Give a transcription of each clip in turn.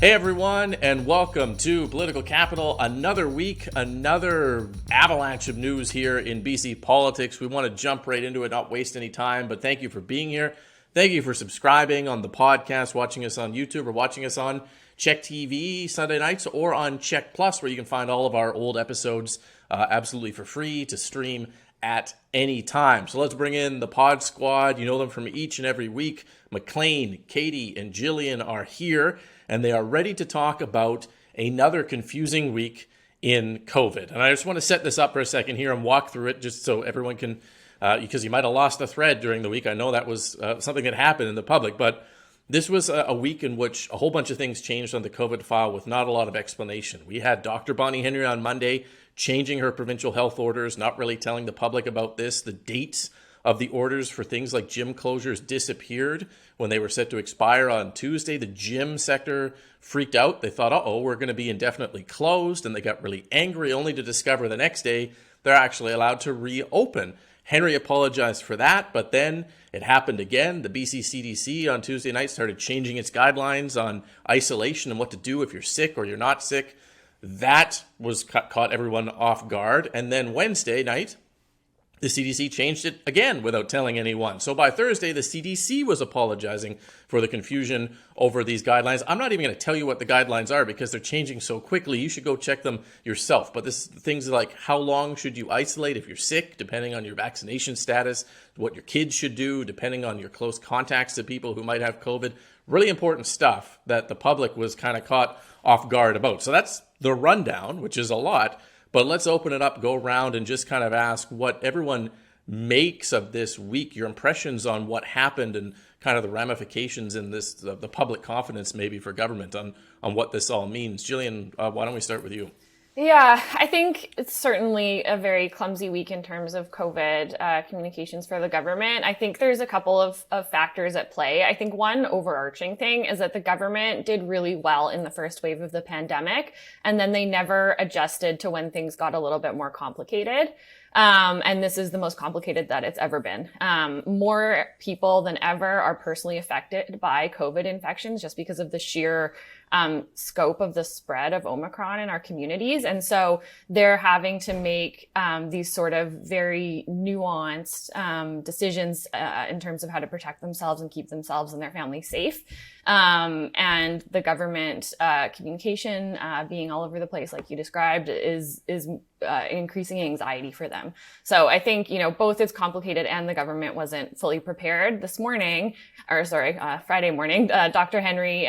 Hey everyone, and welcome to Political Capital. Another week, another avalanche of news here in BC politics. We want to jump right into it, not waste any time, but thank you for being here. Thank you for subscribing on the podcast, watching us on YouTube, or watching us on Check TV Sunday nights, or on Check Plus, where you can find all of our old episodes absolutely for free to stream at any time. So let's bring in the pod squad. You know them from each and every week. Maclean, Katy, and Jillian are here, and they are ready to talk about another confusing week in COVID. And I just want to set this up for a second here and walk through it just so everyone can, because you might have lost a thread during the week. I know that was something that happened in the public, but this was a week in which a whole bunch of things changed on the COVID file with not a lot of explanation. We had Dr. Bonnie Henry on Monday changing her provincial health orders, not really telling the public about this. The dates of the orders for things like gym closures disappeared when they were set to expire on Tuesday. The gym sector freaked out. They thought, uh-oh, we're going to be indefinitely closed, and they got really angry, only to discover the next day they're actually allowed to reopen. Henry apologized for that, but then it happened again. The BC CDC on Tuesday night started changing its guidelines on isolation and what to do if you're sick or you're not sick. That was caught everyone off guard. And then Wednesday night, the CDC changed it again without telling anyone. So by Thursday, the CDC was apologizing for the confusion over these guidelines. I'm not even going to tell you what the guidelines are because they're changing so quickly. You should go check them yourself. But this things like how long should you isolate if you're sick, depending on your vaccination status, what your kids should do, depending on your close contacts to people who might have COVID. Really important stuff that the public was kind of caught off guard about. So that's the rundown, which is a lot. But let's open it up, go around, and just kind of ask what everyone makes of this week, your impressions on what happened and kind of the ramifications in this, the public confidence maybe for government on what this all means. Jillian, why don't we start with you? Yeah, I think it's certainly a very clumsy week in terms of COVID communications for the government. I think there's a couple of factors at play. I think one overarching thing is that the government did really well in the first wave of the pandemic, and then they never adjusted to when things got a little bit more complicated. And this is the most complicated that it's ever been. More people than ever are personally affected by COVID infections just because of the sheer scope of the spread of Omicron in our communities. And so they're having to make these sort of very nuanced decisions in terms of how to protect themselves and keep themselves and their families safe. And the government communication being all over the place, like you described, is increasing anxiety for them. So I think, both it's complicated and the government wasn't fully prepared. Friday morning, Dr. Henry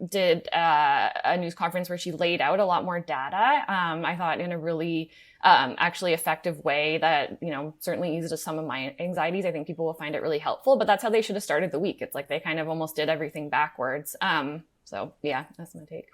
did a news conference where she laid out a lot more data. I thought in a really actually effective way that, certainly eased some of my anxieties. I think people will find it really helpful, but that's how they should have started the week. It's like they kind of almost did everything backwards. So yeah, that's my take.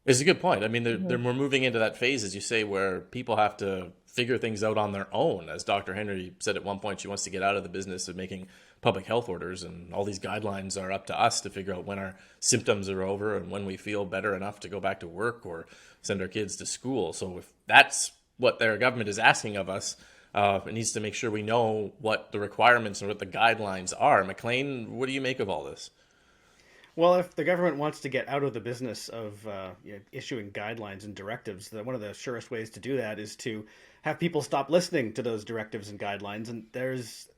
It's a good point. I mean, we're moving into that phase, as you say, where people have to figure things out on their own. As Dr. Henry said at one point, she wants to get out of the business of making public health orders, and all these guidelines are up to us to figure out when our symptoms are over and when we feel better enough to go back to work or send our kids to school. So if that's what their government is asking of us, it needs to make sure we know what the requirements and what the guidelines are. Maclean, what do you make of all this? Well, if the government wants to get out of the business of issuing guidelines and directives, one of the surest ways to do that is to have people stop listening to those directives and guidelines. And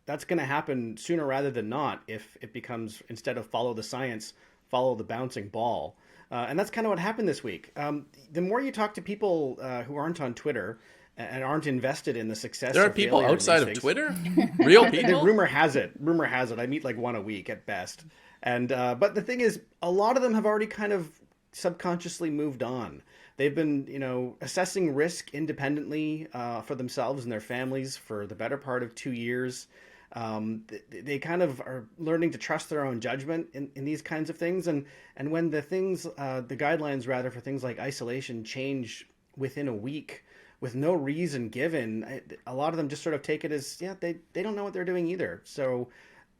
that's going to happen sooner rather than not if it becomes, instead of follow the science, follow the bouncing ball. And that's kind of what happened this week. The more you talk to people who aren't on Twitter and aren't invested in the success. There are people outside of Twitter? Real people? Rumor has it. I meet like one a week at best. And but the thing is, a lot of them have already kind of subconsciously moved on. They've been, assessing risk independently for themselves and their families for the better part of 2 years. They kind of are learning to trust their own judgment in these kinds of things. And when the guidelines rather for things like isolation change within a week with no reason given, a lot of them just sort of take it as, they don't know what they're doing either. So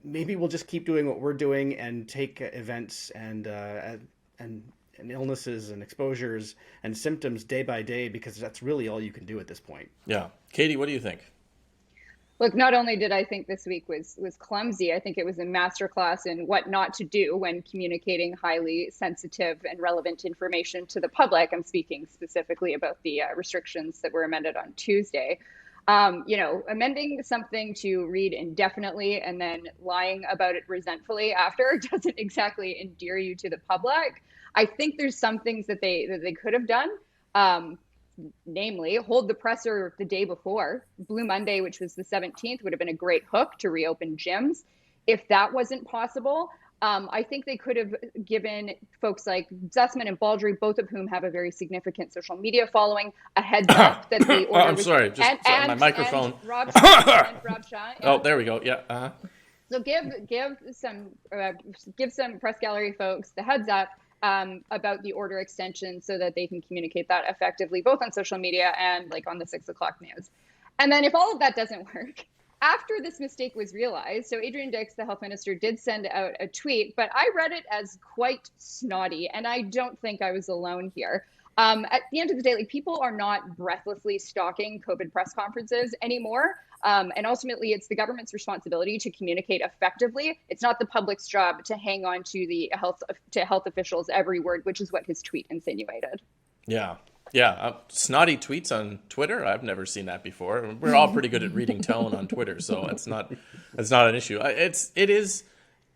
maybe we'll just keep doing what we're doing and take events and illnesses and exposures and symptoms day by day, because that's really all you can do at this point. Yeah. Katy, what do you think? Look, not only did I think this week was clumsy, I think it was a masterclass in what not to do when communicating highly sensitive and relevant information to the public. I'm speaking specifically about the restrictions that were amended on Tuesday. Amending something to read indefinitely and then lying about it resentfully after doesn't exactly endear you to the public. I think there's some things that they could have done. Namely, hold the presser the day before. Blue Monday, which was the 17th, would have been a great hook to reopen gyms. If that wasn't possible, I think they could have given folks like Zussman and Baldry, both of whom have a very significant social media following, a heads up that the order I'm was... sorry, my microphone. And Rob Shaw. Oh, there we go. Yeah. Uh-huh. So give some press gallery folks the heads up about the order extension so that they can communicate that effectively, both on social media and like on the 6 o'clock news. And then if all of that doesn't work, after this mistake was realized, so Adrian Dix, the health minister, did send out a tweet, but I read it as quite snotty, and I don't think I was alone here. At the end of the day, like, people are not breathlessly stalking COVID press conferences anymore. And ultimately, it's the government's responsibility to communicate effectively. It's not the public's job to hang on to the health officials' every word, which is what his tweet insinuated. Yeah. Snotty tweets on Twitter. I've never seen that before. We're all pretty good at reading tone on Twitter, so it's not an issue. It is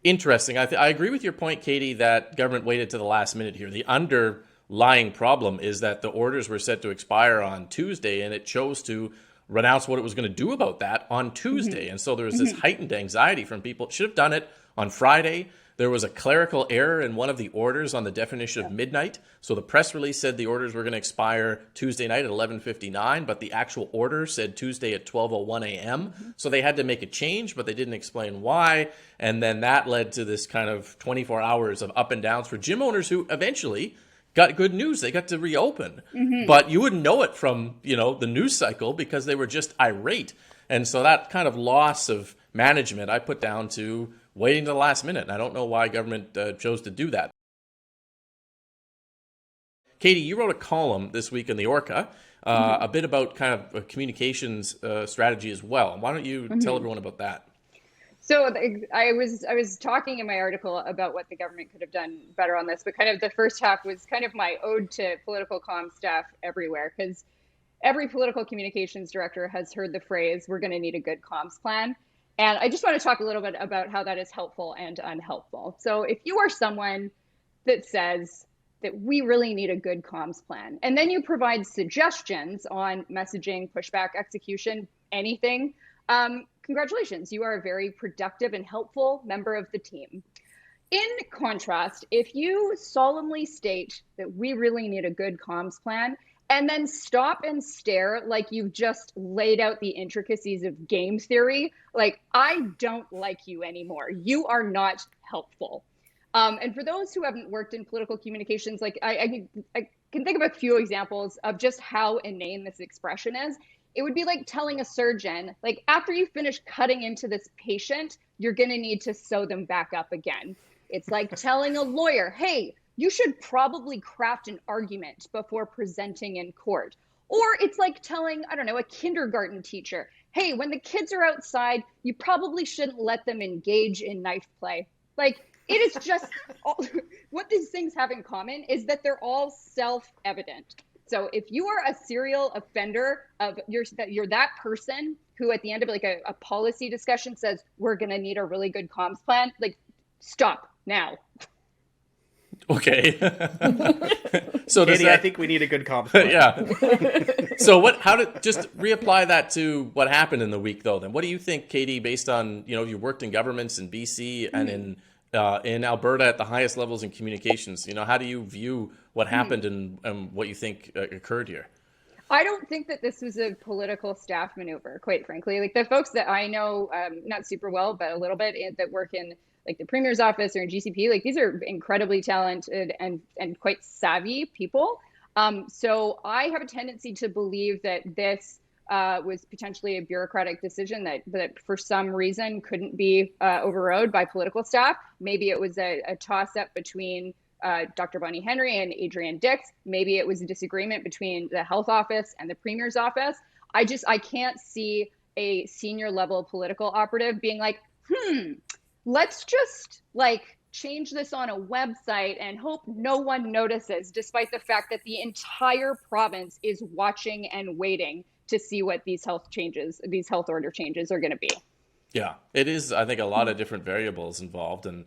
interesting. I agree with your point, Katie, that government waited to the last minute here. The underlying problem is that the orders were set to expire on Tuesday, and it chose to renounce what it was going to do about that on Tuesday. Mm-hmm. And so there was this heightened anxiety from people. It should have done it on Friday. There was a clerical error in one of the orders on the definition of midnight. So the press release said the orders were going to expire Tuesday night at 11:59, but the actual order said Tuesday at 12:01 a.m. Mm-hmm. So they had to make a change, but they didn't explain why. And then that led to this kind of 24 hours of up and downs for gym owners who eventually got good news. They got to reopen. Mm-hmm. But you wouldn't know it from, the news cycle because they were just irate. And so that kind of loss of management I put down to waiting to the last minute. And I don't know why government chose to do that. Katie, you wrote a column this week in the Orca, a bit about kind of a communications strategy as well. Why don't you tell everyone about that? So I was talking in my article about what the government could have done better on this, but kind of the first half was kind of my ode to political comm staff everywhere, because every political communications director has heard the phrase, we're going to need a good comms plan. And I just want to talk a little bit about how that is helpful and unhelpful. So if you are someone that says that we really need a good comms plan, and then you provide suggestions on messaging, pushback, execution, anything, congratulations, you are a very productive and helpful member of the team. In contrast, if you solemnly state that we really need a good comms plan, and then stop and stare like you've just laid out the intricacies of game theory, like, I don't like you anymore. You are not helpful. And for those who haven't worked in political communications, like I can think of a few examples of just how inane this expression is. It would be like telling a surgeon, like, after you finish cutting into this patient, you're going to need to sew them back up again. It's like telling a lawyer, hey, you should probably craft an argument before presenting in court. Or it's like telling, I don't know, a kindergarten teacher, hey, when the kids are outside, you probably shouldn't let them engage in knife play. Like, it is just, what these things have in common is that they're all self-evident. So if you are a serial offender you're that person who at the end of like a policy discussion says, we're going to need a really good comms plan, like, stop now. Okay. So Katie, I think we need a good comms plan. Yeah. So how to just reapply that to what happened in the week though, then what do you think, Katie, based on, you worked in governments in BC and in Alberta at the highest levels in communications, how do you view what happened and what you think occurred here? I don't think that this was a political staff maneuver, quite frankly. Like, the folks that I know, not super well, but a little bit, that work in like the Premier's office or in GCP, like, these are incredibly talented and quite savvy people. So I have a tendency to believe that this was potentially a bureaucratic decision that for some reason couldn't be overrode by political staff. Maybe it was a toss-up between Dr. Bonnie Henry and Adrian Dix. Maybe it was a disagreement between the health office and the Premier's office. I can't see a senior level political operative being like, let's just like change this on a website and hope no one notices, despite the fact that the entire province is watching and waiting to see what these health order changes are going to be. Yeah, it is, I think, a lot of different variables involved. And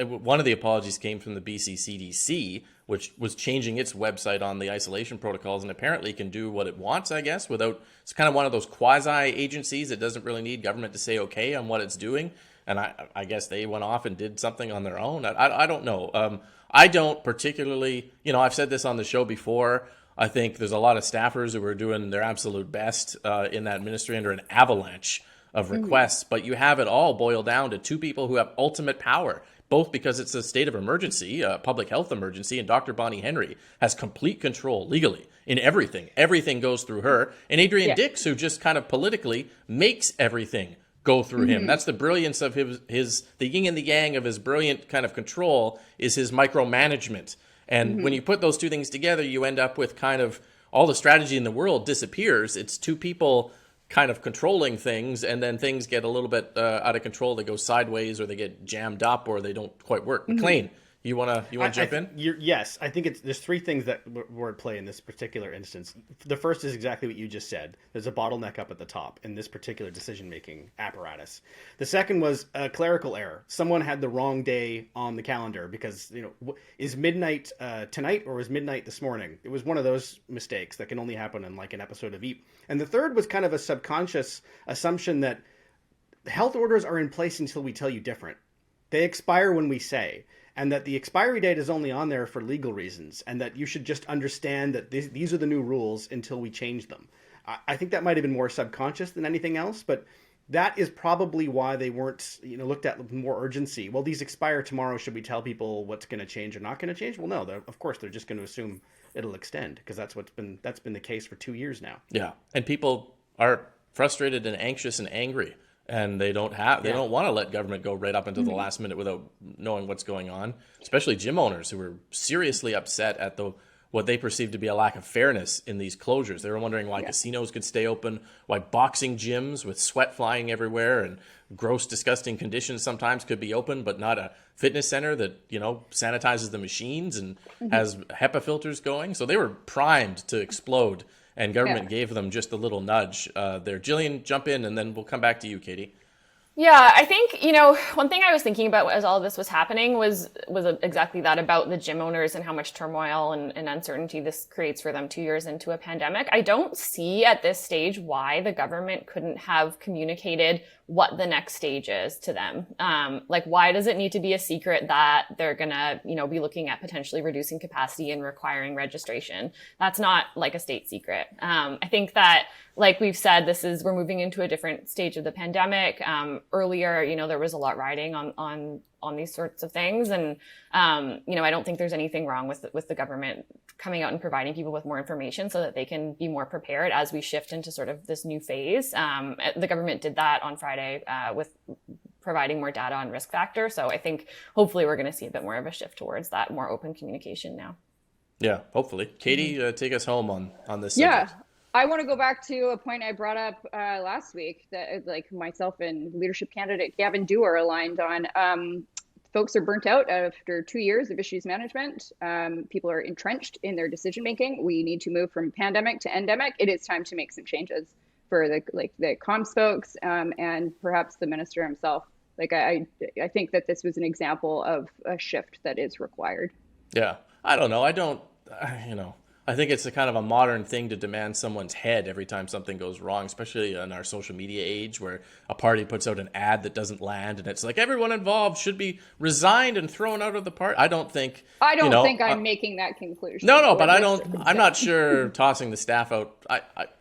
one of the apologies came from the BC CDC, which was changing its website on the isolation protocols and apparently can do what it wants, I guess, without, it's kind of one of those quasi-agencies. It doesn't really need government to say okay on what it's doing. And I guess they went off and did something on their own. I don't know. I don't particularly, I've said this on the show before. I think there's a lot of staffers who are doing their absolute best in that ministry under an avalanche of requests, but you have it all boiled down to two people who have ultimate power, both because it's a state of emergency, a public health emergency, and Dr. Bonnie Henry has complete control legally in everything. Everything goes through her. And Adrian Dix, who just kind of politically makes everything go through him. That's the brilliance of his the yin and the yang of his brilliant kind of control is his micromanagement. And when you put those two things together, you end up with kind of all the strategy in the world disappears. It's two people kind of controlling things, and then things get a little bit out of control. They go sideways, or they get jammed up, or they don't quite work. Maclean, you want to jump in? Yes, I think there's three things that were at play in this particular instance. The first is exactly what you just said. There's a bottleneck up at the top in this particular decision-making apparatus. The second was a clerical error. Someone had the wrong day on the calendar because, is midnight tonight or is midnight this morning? It was one of those mistakes that can only happen in like an episode of Eat. And the third was kind of a subconscious assumption that health orders are in place until we tell you different. They expire when we say. And that the expiry date is only on there for legal reasons, and that you should just understand that these are the new rules until we change them. I think that might have been more subconscious than anything else, but that is probably why they weren't looked at with more urgency. Well, these expire tomorrow. Should we tell people what's going to change or not going to change? Well, no. Of course, they're just going to assume it'll extend because that's been the case for 2 years now. Yeah, and people are frustrated and anxious and angry. And they don't want to let government go right up until the last minute without knowing what's going on, especially gym owners who were seriously upset at what they perceived to be a lack of fairness in these closures. They were wondering why casinos could stay open, why boxing gyms with sweat flying everywhere and gross, disgusting conditions sometimes could be open, but not a fitness center that, sanitizes the machines and has HEPA filters going. So they were primed to explode. And government gave them just a little nudge there. Jillian, jump in, and then we'll come back to you, Katy. Yeah, I think, one thing I was thinking about as all of this was happening was exactly that, about the gym owners and how much turmoil and uncertainty this creates for them 2 years into a pandemic. I don't see at this stage why the government couldn't have communicated what the next stage is to them. Why does it need to be a secret that they're gonna, be looking at potentially reducing capacity and requiring registration? That's not like a state secret. I think that, like we've said, we're moving into a different stage of the pandemic. Earlier, there was a lot riding on these sorts of things. And, I don't think there's anything wrong with the government coming out and providing people with more information so that they can be more prepared as we shift into sort of this new phase. The government did that on Friday with providing more data on risk factor. So I think hopefully we're going to see a bit more of a shift towards that more open communication now. Yeah, hopefully. Katy, take us home on this subject. Yeah. I want to go back to a point I brought up last week that myself and leadership candidate Gavin Dew are aligned on. Folks are burnt out after 2 years of issues management. People are entrenched in their decision making. We need to move from pandemic to endemic. It is time to make some changes for the comms folks and perhaps the minister himself. I think that this was an example of a shift that is required. Yeah, I don't know. I think it's a kind of a modern thing to demand someone's head every time something goes wrong, especially in our social media age where a party puts out an ad that doesn't land and it's like everyone involved should be resigned and thrown out of the party. I don't think I'm making that conclusion. No, but I'm not sure tossing the staff out.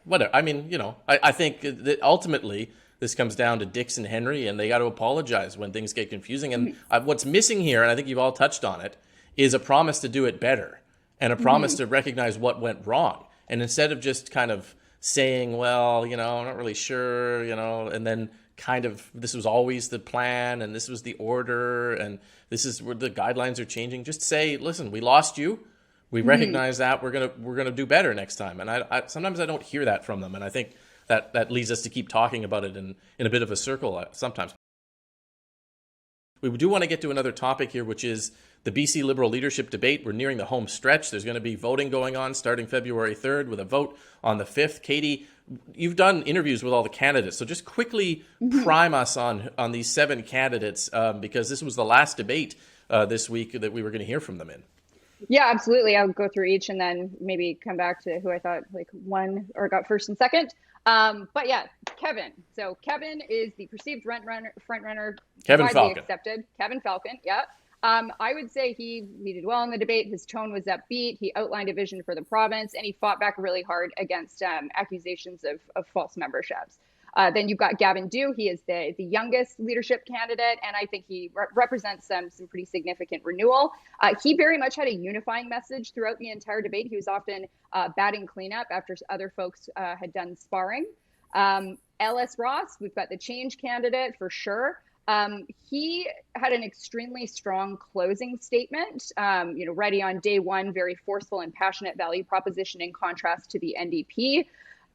Whatever. I think that ultimately this comes down to Dix and Henry, and they got to apologize when things get confusing. And what's missing here, and I think you've all touched on it, is a promise to do it better. And a promise to recognize what went wrong. And instead of just kind of saying, well, I'm not really sure, and then kind of this was always the plan and this was the order and this is where the guidelines are changing, just say, listen, we lost you. We recognize that. We're gonna do better next time. And I sometimes I don't hear that from them. And I think that leads us to keep talking about it in a bit of a circle sometimes. We do want to get to another topic here, which is the BC Liberal leadership debate. We're nearing the home stretch. There's going to be voting going on starting February 3rd with a vote on the 5th. Katie, you've done interviews with all the candidates, so just quickly prime us on these 7 candidates, because this was the last debate this week that we were going to hear from them in. Yeah, absolutely. I'll go through each and then maybe come back to who I thought won or got first and second. But yeah, Kevin. So Kevin is the perceived front runner. Kevin widely Falcon. accepted. Kevin Falcon. Yeah. I would say he did well in the debate. His tone was upbeat. He outlined a vision for the province, and he fought back really hard against accusations of false memberships. Then you've got Gavin Dew. He is the youngest leadership candidate, and I think he represents some pretty significant renewal. He very much had a unifying message throughout the entire debate. He was often batting cleanup after other folks had done sparring. Ellis Ross, we've got the change candidate for sure. He had an extremely strong closing statement, ready on day one, very forceful and passionate value proposition in contrast to the NDP.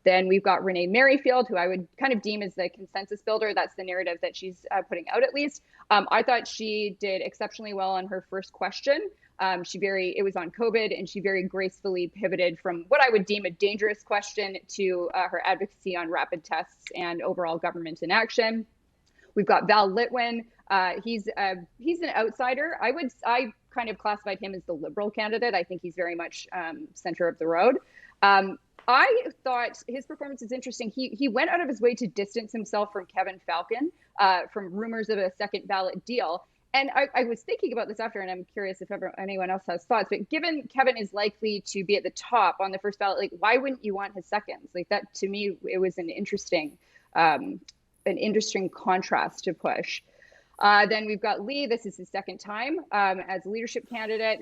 Then we've got Katy Merrifield, who I would kind of deem as the consensus builder. That's the narrative that she's putting out, at least. I thought she did exceptionally well on her first question. It was on COVID, and she very gracefully pivoted from what I would deem a dangerous question to her advocacy on rapid tests and overall government inaction. We've got Val Litwin. He's an outsider. I kind of classified him as the Liberal candidate. I think he's very much center of the road. I thought his performance is interesting. He went out of his way to distance himself from Kevin Falcon, from rumors of a second ballot deal. And I was thinking about this after, and I'm curious if anyone else has thoughts. But given Kevin is likely to be at the top on the first ballot, why wouldn't you want his seconds? That, to me, it was an interesting contrast to push. Then we've got Lee. This is his second time as a leadership candidate.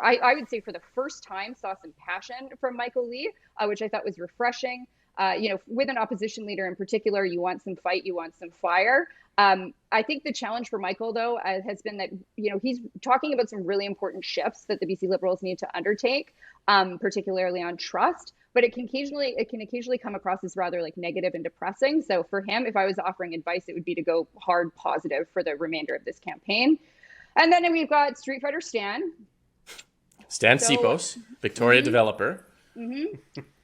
I would say for the first time saw some passion from Michael Lee, which I thought was refreshing. With an opposition leader in particular, you want some fight, you want some fire. I think the challenge for Michael, though, has been that, he's talking about some really important shifts that the BC Liberals need to undertake, particularly on trust. But it can occasionally come across as rather negative and depressing. So for him, if I was offering advice, it would be to go hard positive for the remainder of this campaign. And then we've got Street Fighter Stan. Stan Sipos, Victoria developer.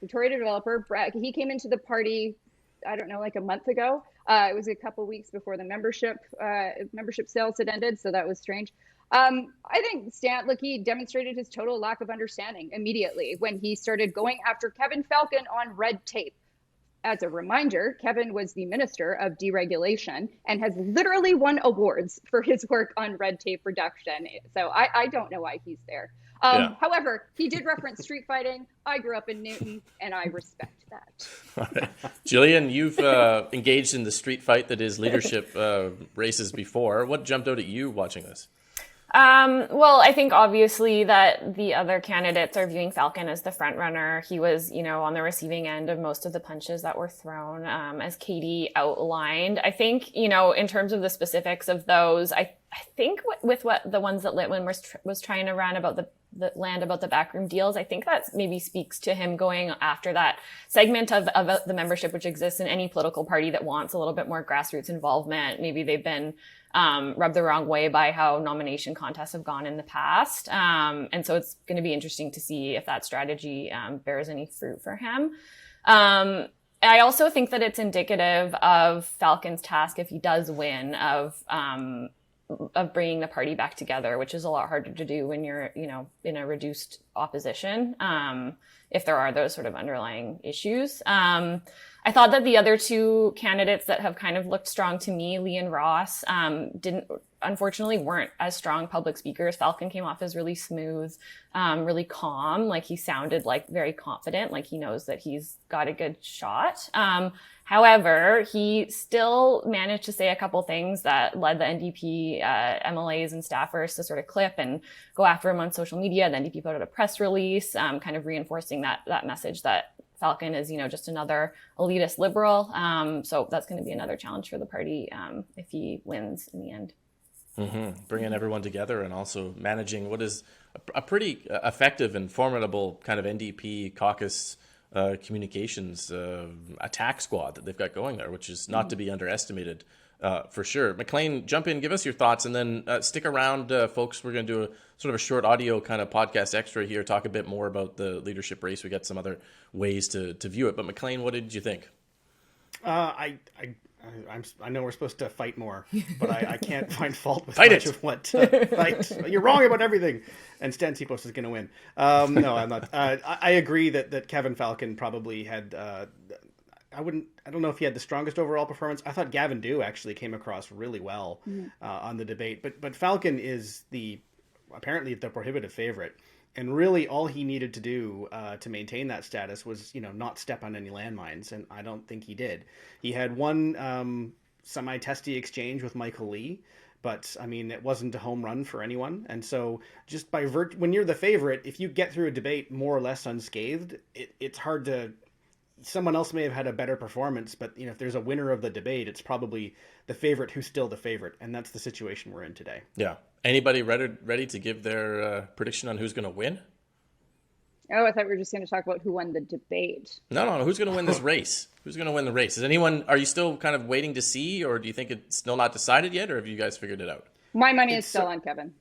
Victoria developer. He came into the party, I don't know, a month ago. It was a couple weeks before the membership sales had ended, so that was strange. I think Stan, he demonstrated his total lack of understanding immediately when he started going after Kevin Falcon on red tape. As a reminder, Kevin was the Minister of Deregulation and has literally won awards for his work on red tape reduction. So I don't know why he's there. However, he did reference street fighting. I grew up in Newton, and I respect that. All right. Jillian, you've engaged in the street fight that is leadership races before. What jumped out at you watching this? Well, I think obviously that the other candidates are viewing Falcon as the front runner. He was, on the receiving end of most of the punches that were thrown, as Katie outlined. I think, in terms of the specifics of those, I think with what the ones that Litwin was trying to run about the backroom deals, I think that maybe speaks to him going after that segment of the membership which exists in any political party that wants a little bit more grassroots involvement. Maybe they've been rubbed the wrong way by how nomination contests have gone in the past. And so it's going to be interesting to see if that strategy bears any fruit for him. I also think that it's indicative of Falcon's task, if he does win, of bringing the party back together, which is a lot harder to do when you're, in a reduced opposition, if there are those sort of underlying issues. I thought that the other two candidates that have kind of looked strong to me, Lee and Ross, unfortunately weren't as strong public speakers. Falcon came off as really smooth, really calm. He sounded very confident, he knows that he's got a good shot. However, he still managed to say a couple things that led the NDP MLAs and staffers to sort of clip and go after him on social media. The NDP put out a press release, kind of reinforcing that message that Falcon is, just another elitist liberal. So that's going to be another challenge for the party if he wins in the end. Mm-hmm. Bringing everyone together and also managing what is a pretty effective and formidable kind of NDP caucus communications attack squad that they've got going there, which is not to be underestimated for sure. Maclean, jump in, give us your thoughts, and then stick around, folks. We're going to do a sort of a short audio kind of podcast extra here, talk a bit more about the leadership race. We got some other ways to view it. But Maclean, what did you think? I know we're supposed to fight more, but I can't find fault with Fight much it. of what fight. You're wrong about everything, and Stan Tipos is going to win. No, I'm not. I agree that Kevin Falcon probably had. I don't know if he had the strongest overall performance. I thought Gavin Dew actually came across really well on the debate, but Falcon is apparently the prohibitive favorite. And really, all he needed to do to maintain that status was, not step on any landmines, and I don't think he did. He had one semi-testy exchange with Michael Lee, but I mean, it wasn't a home run for anyone. And so, just by when you're the favorite, if you get through a debate more or less unscathed, it's hard to. Someone else may have had a better performance, but if there's a winner of the debate, it's probably the favorite who's still the favorite, and that's the situation we're in today. Yeah. Anybody ready to give their prediction on who's going to win? Oh, I thought we were just going to talk about who won the debate. No. Who's going to win this race? Who's going to win the race? Are you still kind of waiting to see, or do you think it's still not decided yet, or have you guys figured it out? My money is still on Kevin.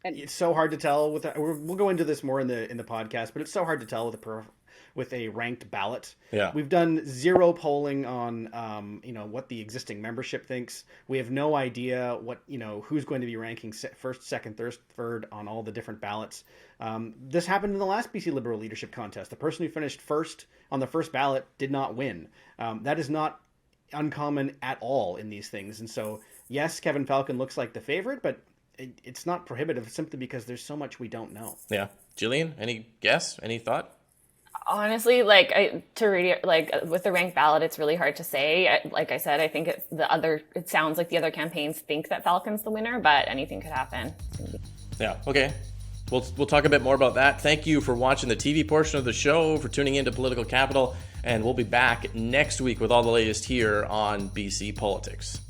And it's so hard to tell we'll go into this more in the podcast, but it's so hard to tell with a ranked ballot. Yeah. We've done zero polling on what the existing membership thinks. We have no idea what who's going to be ranking first, second, third on all the different ballots. This happened in the last BC Liberal leadership contest. The person who finished first on the first ballot did not win. That is not uncommon at all in these things. And so, yes, Kevin Falcon looks like the favorite, but it's not prohibitive simply because there's so much we don't know. Yeah. Jillian, any guess? Any thought? Honestly, with the ranked ballot, it's really hard to say. Like I said, I think it sounds like the other campaigns think that Falcon's the winner, but anything could happen. Yeah. Okay. We'll talk a bit more about that. Thank you for watching the TV portion of the show, for tuning into Political Capital, and we'll be back next week with all the latest here on BC Politics.